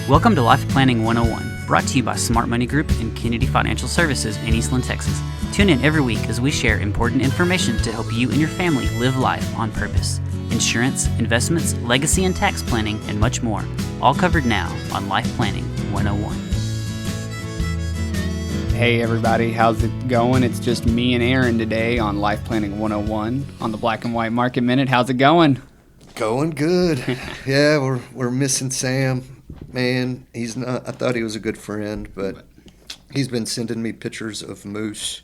Welcome to Life Planning 101, brought to you by Smart Money Group and Kennedy Financial Services in Eastland, Texas. Tune in every week as we share important information to help you and your family live life on purpose. Insurance, investments, legacy and tax planning, and much more. All covered now on Life Planning 101. Hey everybody, how's it going? It's just me and Aaron today on Life Planning 101 on the Black and White Market Minute. How's it going? Going good. Yeah, we're missing Sam. Man, he's not. I thought he was a good friend, but he's been sending me pictures of moose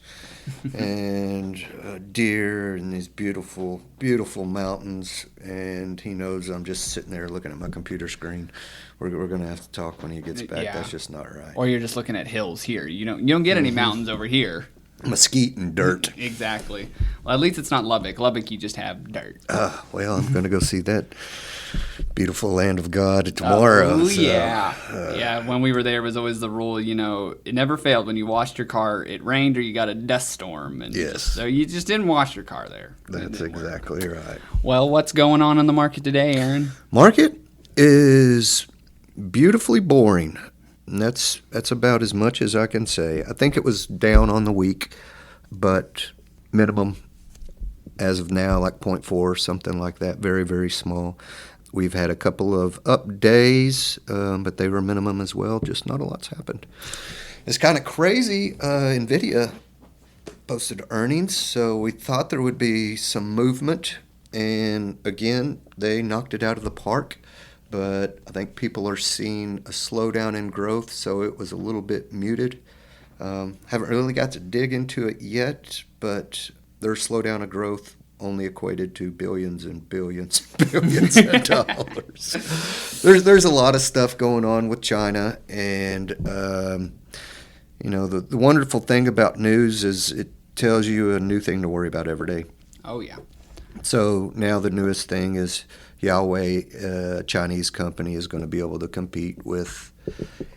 and deer and these beautiful, beautiful mountains. And he knows I'm just sitting there looking at my computer screen. We're gonna have to talk when he gets back. Yeah. That's just not right. Or you're just looking at hills here. You don't get any mountains over here. Mesquite and dirt. Exactly. Well, at least it's not Lubbock. Lubbock, you just have dirt. Well, I'm gonna go see that beautiful land of God tomorrow. Oh, yeah. Yeah, when we were there, it was always the rule, it never failed. When you washed your car, it rained or you got a dust storm. And yes. So you just didn't wash your car there. That's exactly right. Well, what's going on in the market today, Aaron? Market is beautifully boring. And that's about as much as I can say. I think it was down on the week, but minimum as of now, like 0.4, something like that, very, very small. We've had a couple of up days, but they were minimum as well. Just not a lot's happened. It's kind of crazy. Nvidia posted earnings, so we thought there would be some movement. And again, they knocked it out of the park. But I think people are seeing a slowdown in growth, so it was a little bit muted. Haven't really got to dig into it yet, but their slowdown of growth only equated to billions and billions and billions of dollars. There's a lot of stuff going on with China, and the wonderful thing about news is it tells you a new thing to worry about every day. Oh, yeah. So now the newest thing is Huawei, a Chinese company, is going to be able to compete with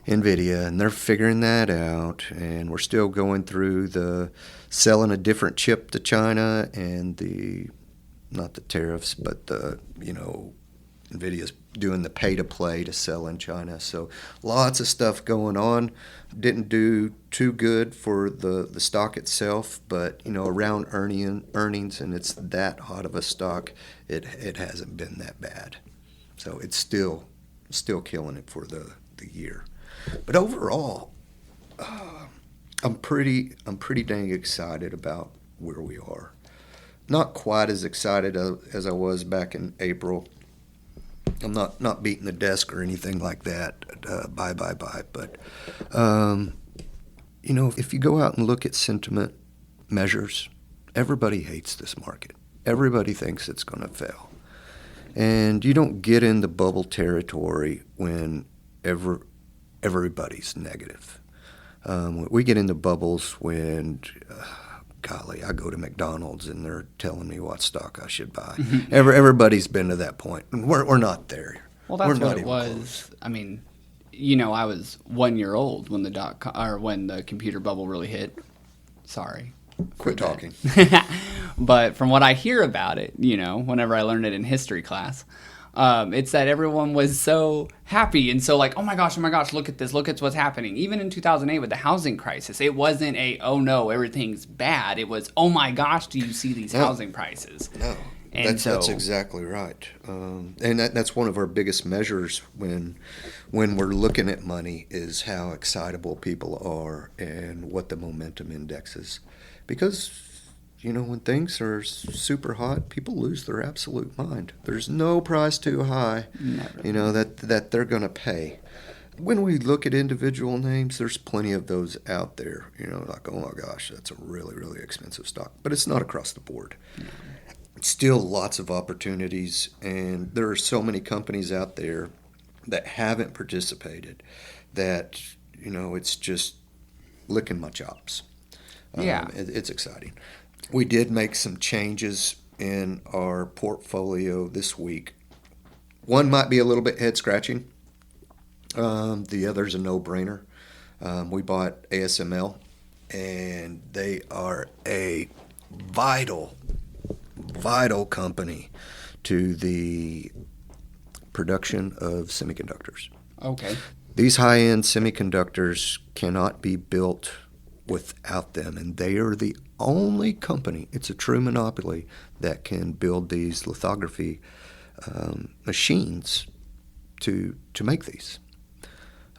Nvidia, and they're figuring that out. And we're still going through the selling a different chip to China and not the tariffs, but Nvidia's doing the pay-to-play to sell in China. So lots of stuff going on. Didn't do too good for the stock itself, but around earnings, and it's that hot of a stock, it hasn't been that bad. So it's still killing it for the year. But overall, I'm pretty dang excited about where we are. Not quite as excited as I was back in April. I'm not beating the desk or anything like that. Bye. But if you go out and look at sentiment measures, everybody hates this market. Everybody thinks it's going to fail, and you don't get into bubble territory when everybody's negative. We get into bubbles when. Golly, I go to McDonald's and they're telling me what stock I should buy. Everybody's been to that point. We're not there. Well, that's what it was. Close. I mean, I was 1 year old when when the computer bubble really hit. Sorry. Quit talking. But from what I hear about it, whenever I learned it in history class, it's that everyone was so happy and so like, oh my gosh, look at this, look at what's happening. Even in 2008 with the housing crisis, it wasn't oh no, everything's bad. It was, oh my gosh, do you see these housing prices? No, that's exactly right. And that's one of our biggest measures when we're looking at money is how excitable people are and what the momentum index is. Because when things are super hot, people lose their absolute mind. There's no price too high, that they're going to pay. When we look at individual names, there's plenty of those out there, like, oh my gosh, that's a really, really expensive stock. But it's not across the board. Still lots of opportunities, and there are so many companies out there that haven't participated that, it's just licking my chops. Yeah. It's exciting. We did make some changes in our portfolio this week. One might be a little bit head-scratching. The other's a no-brainer. We bought ASML, and they are a vital company to the production of semiconductors. Okay. These high-end semiconductors cannot be built without them, and they are the only company, it's a true monopoly, that can build these lithography machines to make these.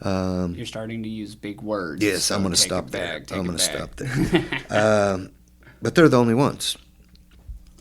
You're starting to use big words. Yes, so I'm going to take stop it there. back, take I'm it going to back. stop there. But they're the only ones.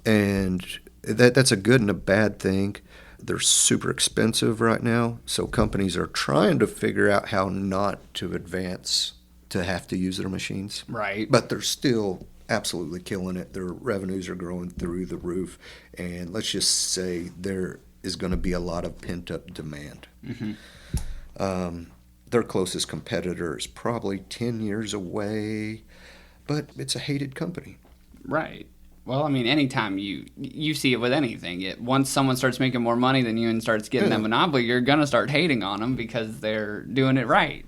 And that's a good and a bad thing. They're super expensive right now, so companies are trying to figure out how not to advance to have to use their machines. Right. But they're still absolutely killing it. Their revenues are growing through the roof. And let's just say there is going to be a lot of pent-up demand. Mm-hmm. Their closest competitor is probably 10 years away, but it's a hated company. Right. Well, I mean, anytime you see it with anything, once someone starts making more money than you and starts getting that monopoly, you're gonna start hating on them because they're doing it right.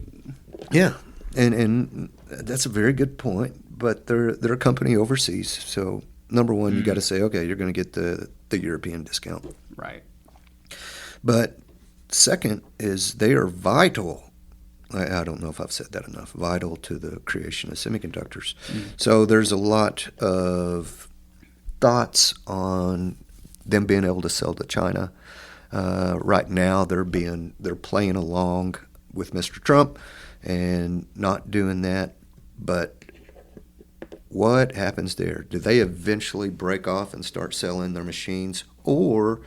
Yeah, and that's a very good point. But they're a company overseas, so number one, you got to say, okay, you're going to get the European discount. Right. But second is they are vital. I don't know if I've said that enough. Vital to the creation of semiconductors. So there's a lot of thoughts on them being able to sell to China. Right now, they're playing along with Mr. Trump and not doing that. But what happens there? Do they eventually break off and start selling their machines, or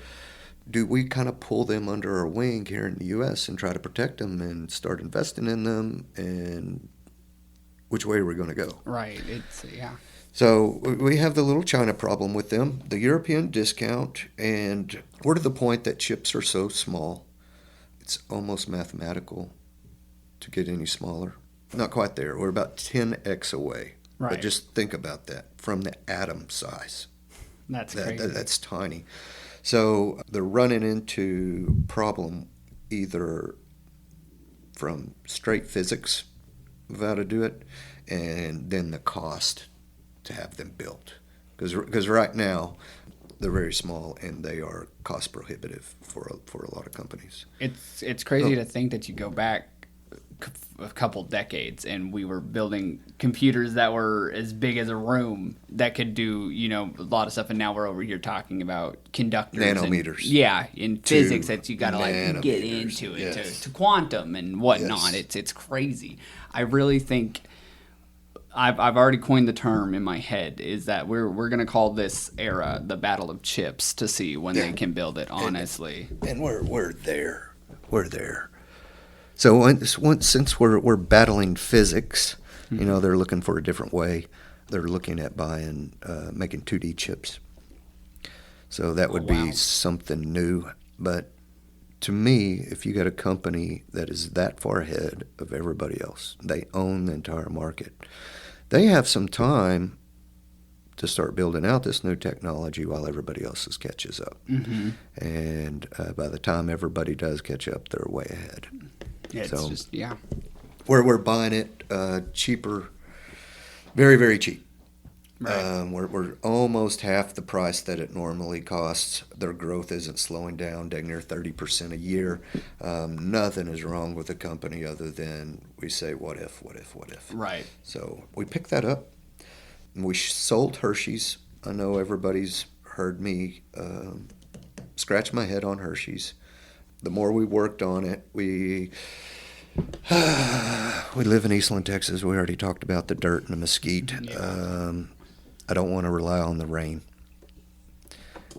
do we kind of pull them under our wing here in the U.S. and try to protect them and start investing in them? And which way are we going to go? Right. It's So we have the little China problem with them, the European discount, and we're to the point that chips are so small, it's almost mathematical to get any smaller. Not quite there. We're about 10x away. Right. But just think about that from the atom size. That's crazy. That's tiny. So they're running into problem either from straight physics of how to do it, and then the cost to have them built. Because right now they're very small and they are cost prohibitive for a lot of companies. It's crazy to think that you go back a couple decades and we were building computers that were as big as a room that could do a lot of stuff, and now we're over here talking about conductors, nanometers, in physics that you got to like get into it, yes. to quantum and whatnot. Yes. It's crazy. I really think I've already coined the term in my head, is that we're gonna call this era the battle of chips to see when they can build it, honestly. And we're there. So since we're battling physics, they're looking for a different way. They're looking at making 2D chips. So that would be something new. But to me, if you got a company that is that far ahead of everybody else, they own the entire market, they have some time to start building out this new technology while everybody else catches up. Mm-hmm. And by the time everybody does catch up, they're way ahead. It's We're buying it cheaper, very, very cheap. Right. We're almost half the price that it normally costs. Their growth isn't slowing down, dang near 30% a year. Nothing is wrong with the company other than we say, what if? Right. So we picked that up. We sold Hershey's. I know everybody's heard me scratch my head on Hershey's. The more we worked on it, we live in Eastland, Texas. We already talked about the dirt and the mesquite. Yeah. I don't want to rely on the rain.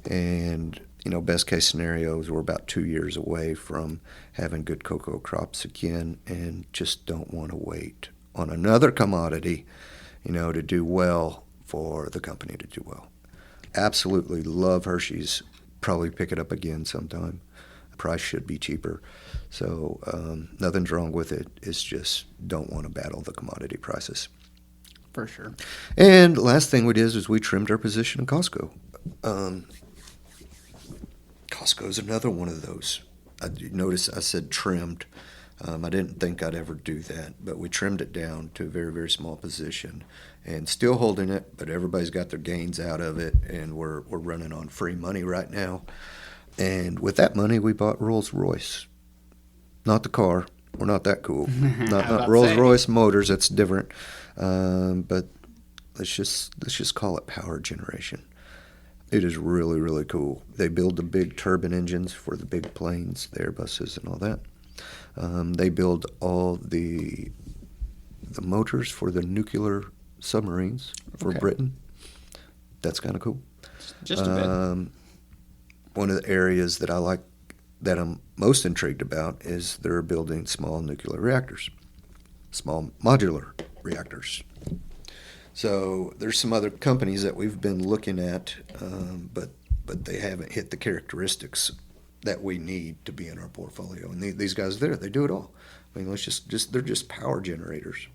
And, best case scenarios, we're about 2 years away from having good cocoa crops again, and just don't want to wait on another commodity, to do well for the company to do well. Absolutely love Hershey's. Probably pick it up again sometime. Price should be cheaper. So nothing's wrong with it. It's just don't want to battle the commodity prices. For sure. And the last thing we did is we trimmed our position in Costco. Costco is another one of those. Notice I said trimmed. I didn't think I'd ever do that, but we trimmed it down to a very, very small position and still holding it, but everybody's got their gains out of it, and we're running on free money right now. And with that money, we bought Rolls-Royce. Not the car, We're not that cool. I was about Not to Rolls-Royce motors. That's different. But let's just call it power generation. It is really, really cool. They build the big turbine engines for the big planes, the Airbuses and all that. They build all the motors for the nuclear submarines for Britain. That's kind of cool. Just a bit. One of the areas that I like, that I'm most intrigued about, is they're building small nuclear reactors, small modular reactors. So there's some other companies that we've been looking at, but they haven't hit the characteristics that we need to be in our portfolio. And these guys there, they do it all. I mean, they're just power generators.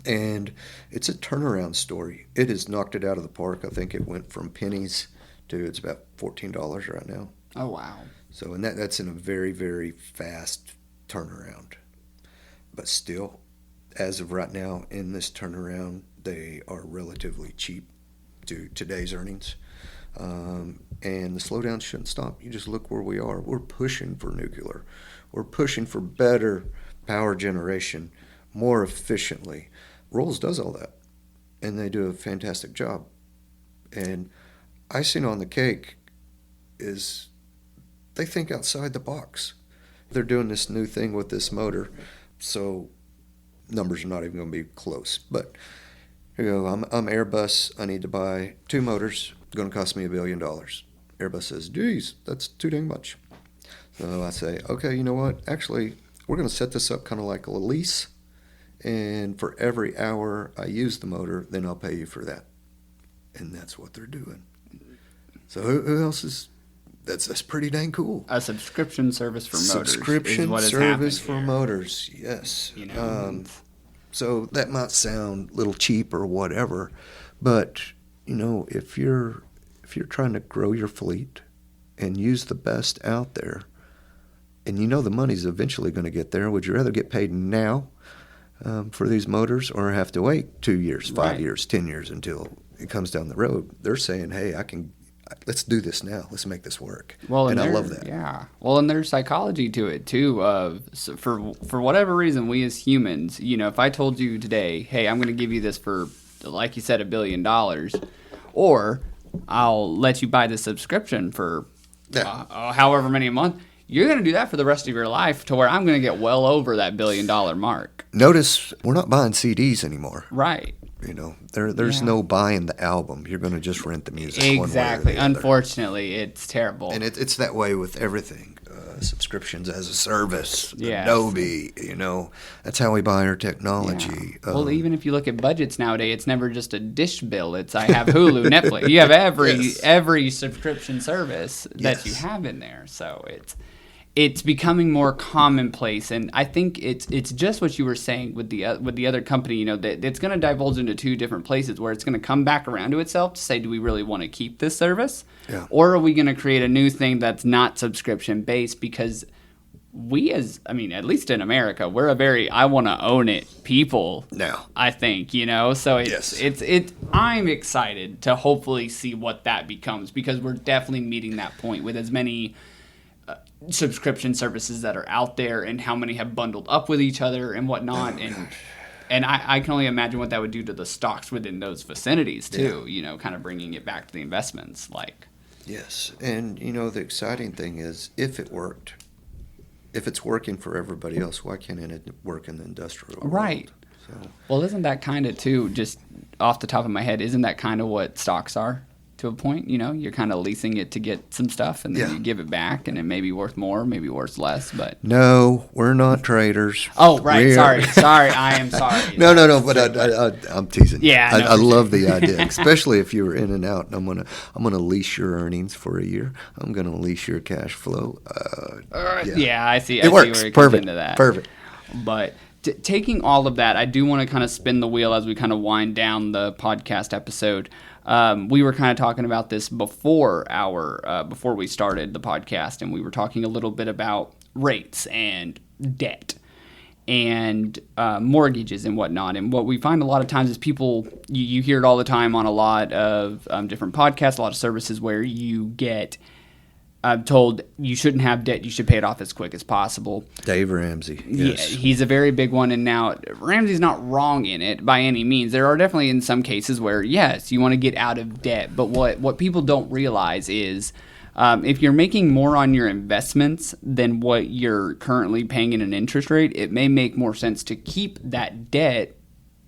And it's a turnaround story. It has knocked it out of the park. I think it went from pennies to it's about $14 right now. Oh, wow. So, and that's in a very, very fast turnaround. But still, as of right now, in this turnaround, they are relatively cheap to today's earnings. And the slowdown shouldn't stop. You just look where we are. We're pushing for nuclear. We're pushing for better power generation more efficiently. Rolls does all that, and they do a fantastic job. And icing on the cake is they think outside the box. They're doing this new thing with this motor, so numbers are not even going to be close. But here you go. I'm Airbus. I need to buy 2 motors. It's going to cost me $1 billion. Airbus says, geez, that's too dang much. So I say, okay, you know what? Actually, we're going to set this up kind of like a lease. And for every hour I use the motor, then I'll pay you for that. And that's what they're doing. So who else is... That's pretty dang cool. A subscription service for motors. Subscription is what has service happened for here. motors, yes. You know, So that might sound a little cheap or whatever, but you know, if you're trying to grow your fleet and use the best out there, and you know the money's eventually going to get there, would you rather get paid now for these motors or have to wait 2 years, 5 years, 10 years until it comes down the road? They're saying, hey, let's do this now. Let's make this work. Well, and I love that. Yeah. Well, and there's psychology to it too. For whatever reason, we as humans, you know, if I told you today, hey, I'm going to give you this for, like you said, $1 billion, or I'll let you buy the subscription for however many a month, you're going to do that for the rest of your life, to where I'm going to get well over that $1 billion mark. Notice we're not buying CDs anymore. Right. You know, there's no buying the album. You're going to just rent the music. Exactly. One way or the other. Unfortunately, it's terrible. And it's that way with everything. Subscriptions as a service. Yes. Adobe, you know, that's how we buy our technology. Yeah. Well, even if you look at budgets nowadays, it's never just a dish bill. It's I have Hulu, Netflix. You have every subscription service that you have in there. So it's becoming more commonplace, and I think it's just what you were saying with the other company. You know, that it's going to divulge into 2 different places, where it's going to come back around to itself to say, do we really want to keep this service, or are we going to create a new thing that's not subscription based? Because at least in America, we're a very I want to own it people. Now, I think, you know, so it's I'm excited to hopefully see what that becomes, because we're definitely meeting that point with as many subscription services that are out there, and how many have bundled up with each other and whatnot. And I can only imagine what that would do to the stocks within those vicinities too, you know, kind of bringing it back to the investments. Yes. And, you know, the exciting thing is, if it worked, if it's working for everybody else, why can't it work in the industrial world? Right. So. Well, isn't that kind of too, just off the top of my head, isn't that kind of what stocks are? To a point, you know, you're kind of leasing it to get some stuff, and then you give it back, and it may be worth more, maybe worth less. But no, we're not traders. Oh, right. Sorry. I am sorry. No. But I'm teasing. Yeah, I love the idea, especially if you were in and out. And I'm gonna lease your earnings for a year. I'm gonna lease your cash flow. Yeah, I see. It works. Where it Perfect. Comes into that. Perfect. But taking all of that, I do want to kind of spin the wheel as we kind of wind down the podcast episode. We were kind of talking about this before we started the podcast, and we were talking a little bit about rates and debt and mortgages and whatnot. And what we find a lot of times is people, you hear it all the time on a lot of different podcasts, a lot of services, where you get I'm told you shouldn't have debt. You should pay it off as quick as possible. Dave Ramsey. Yes. Yeah, he's a very big one. And now Ramsey's not wrong in it by any means. There are definitely in some cases where, yes, you want to get out of debt. But what people don't realize is if you're making more on your investments than what you're currently paying in an interest rate, it may make more sense to keep that debt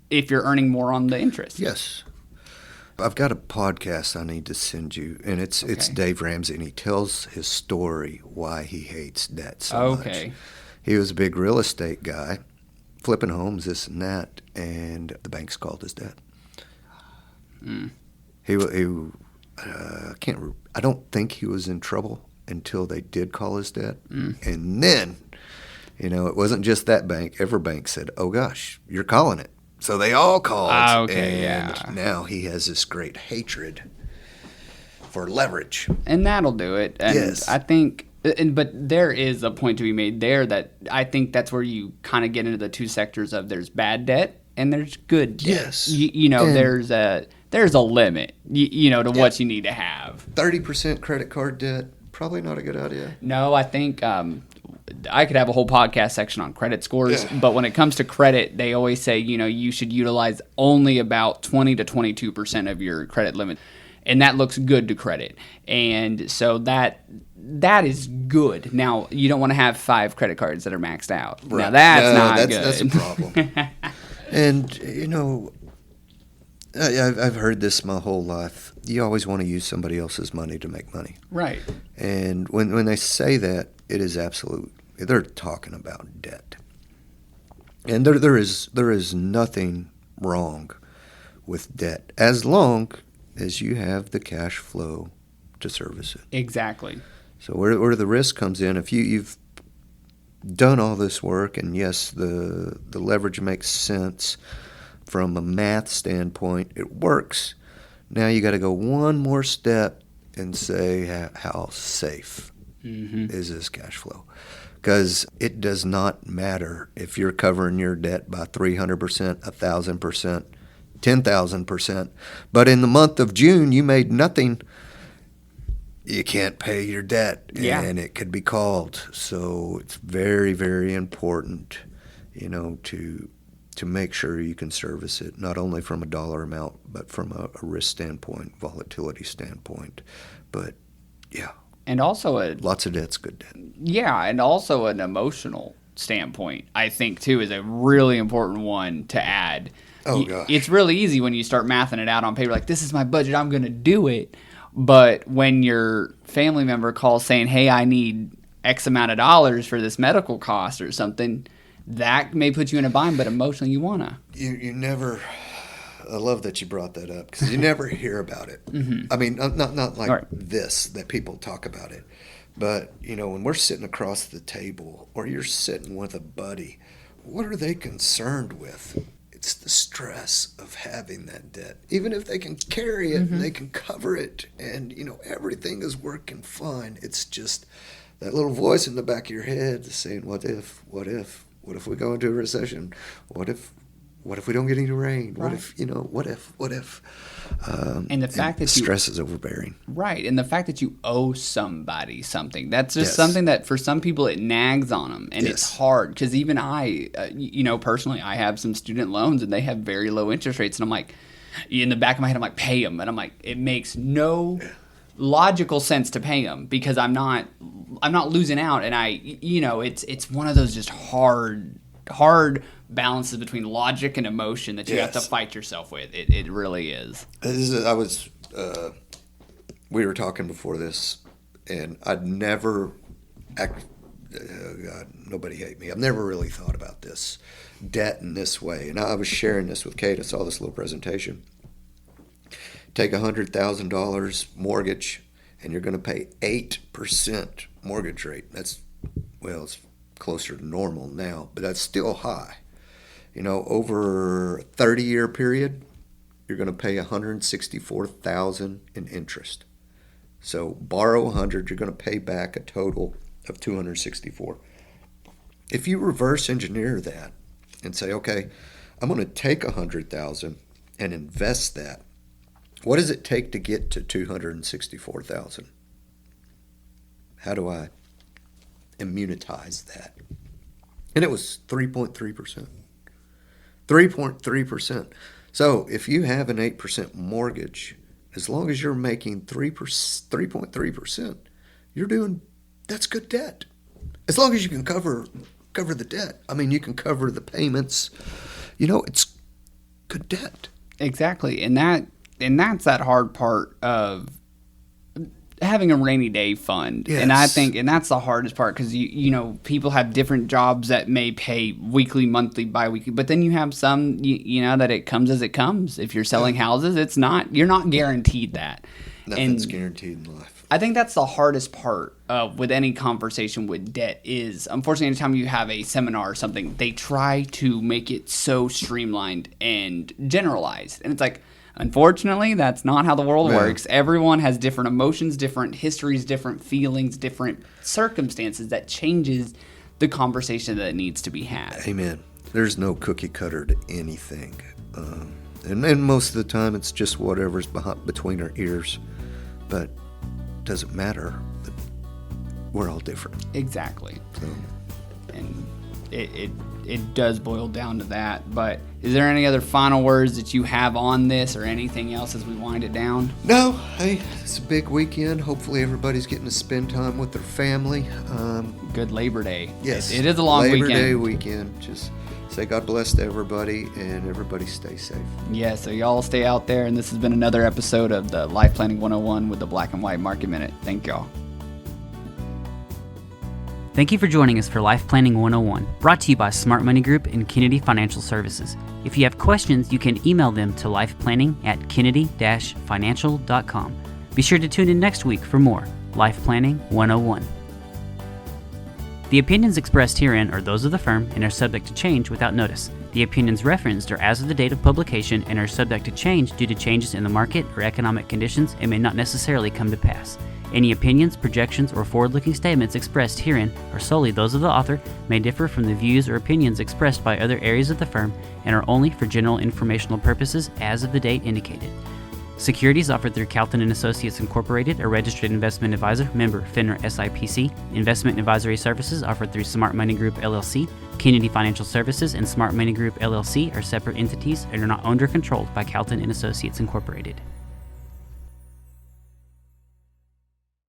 if you're earning more on the interest. Yes. I've got a podcast I need to send you, and it's Dave Ramsey, and he tells his story why he hates debt so much. He was a big real estate guy, flipping homes, this and that, and the banks called his debt. I don't think he was in trouble until they did call his debt, and then, it wasn't just that bank. Every bank said, "Oh gosh, you're calling it." So they all called, and now he has this great hatred for leverage. And that'll do it. And yes. I think, but there is a point to be made there that I think that's where you kind of get into the two sectors of there's bad debt and there's good debt. Yes. There's a limit, to what you need to have. 30% credit card debt, probably not a good idea. No, I think I could have a whole podcast section on credit scores, but when it comes to credit, they always say, you should utilize only about 20 to 22% of your credit limit. And that looks good to credit. And so that is good. Now, you don't want to have 5 credit cards that are maxed out. Right. Now, that's good. That's a problem. And, I've heard this my whole life. You always want to use somebody else's money to make money. Right. And when they say that, it is absolute. They're talking about debt. And there is nothing wrong with debt as long as you have the cash flow to service it. Exactly. So where the risk comes in, if you've done all this work, and yes, the leverage makes sense from a math standpoint, it works. Now you got to go one more step and say how safe is this cash flow? Because it does not matter if you're covering your debt by 300%, 1,000%, 10,000%. But in the month of June, you made nothing. You can't pay your debt, and it could be called. So it's very, very important, to make sure you can service it, not only from a dollar amount, but from a risk standpoint, volatility standpoint. But, yeah. And also lots of debt's good debt. Yeah, and also an emotional standpoint, I think, too, is a really important one to add. Oh, gosh. It's really easy when you start mathing it out on paper, like, this is my budget, I'm going to do it. But when your family member calls saying, hey, I need X amount of dollars for this medical cost or something, that may put you in a bind, but emotionally you want to. You never... I love that you brought that up because you never hear about it. I mean, not like this, that people talk about it. But, when we're sitting across the table or you're sitting with a buddy, what are they concerned with? It's the stress of having that debt. Even if they can carry it and they can cover it and, everything is working fine, it's just that little voice in the back of your head saying, what if we go into a recession? What if we don't get any rain? What if? And the fact that stress is overbearing. Right. And the fact that you owe somebody something, that's just something that for some people it nags on them. And it's hard because even I, personally, I have some student loans and they have very low interest rates. And I'm like, in the back of my head, I'm like, pay them. And I'm like, it makes no logical sense to pay them because I'm not losing out. And it's one of those just hard balances between logic and emotion that you have to fight yourself with. It really is. We were talking before this, and I'd never, God, nobody hate me. I've never really thought about this debt in this way. And I was sharing this with Kade. I saw this little presentation. Take $100,000 mortgage, and you're going to pay 8% mortgage rate. It's closer to normal now, but that's still high. Over a 30-year period, you're going to pay $164,000 in interest. So borrow $100, you're going to pay back a total of $264. If you reverse engineer that and say, okay, I'm going to take $100,000 and invest that, what does it take to get to $264,000? How do I immunize that? And it was 3.3%. 3.3%. So if you have an 8% mortgage, as long as you're making 3.3%, that's good debt. As long as you can cover the debt. I mean, you can cover the payments. It's good debt. Exactly. And that's that hard part of having a rainy day fund. Yes. And I think, and that's the hardest part, because people have different jobs that may pay weekly, monthly, bi-weekly, but then you have some, that it comes as it comes. If you're selling houses, you're not guaranteed that. Nothing's guaranteed in life. I think that's the hardest part with any conversation with debt is, unfortunately, anytime you have a seminar or something, they try to make it so streamlined and generalized. And it's like, unfortunately, that's not how the world works. Everyone has different emotions, different histories, different feelings, different circumstances that changes the conversation that needs to be had. Amen. There's no cookie cutter to anything. And most of the time, it's just whatever's between our ears. But it doesn't matter. We're all different. Exactly. So. And it does boil down to that. But is there any other final words that you have on this or anything else as we wind it down? No. Hey, it's a big weekend. Hopefully everybody's getting to spend time with their family. Good Labor Day. Yes. It is a long Labor weekend. Day weekend. Just say God bless to everybody, and everybody stay safe. Yeah, so y'all stay out there. And this has been another episode of the Life Planning 101 with the Black and White Market Minute. Thank y'all. Thank you for joining us for Life Planning 101, brought to you by Smart Money Group and Kennedy Financial Services. If you have questions, you can email them to lifeplanning@kennedy-financial.com. Be sure to tune in next week for more Life Planning 101. The opinions expressed herein are those of the firm and are subject to change without notice. The opinions referenced are as of the date of publication and are subject to change due to changes in the market or economic conditions and may not necessarily come to pass. Any opinions, projections, or forward-looking statements expressed herein are solely those of the author, may differ from the views or opinions expressed by other areas of the firm, and are only for general informational purposes as of the date indicated. Securities offered through Calton & Associates Incorporated, a registered investment advisor, member FINRA SIPC. Investment advisory services offered through Smart Money Group LLC. Kennedy Financial Services and Smart Money Group LLC are separate entities and are not owned or controlled by Calton & Associates Incorporated.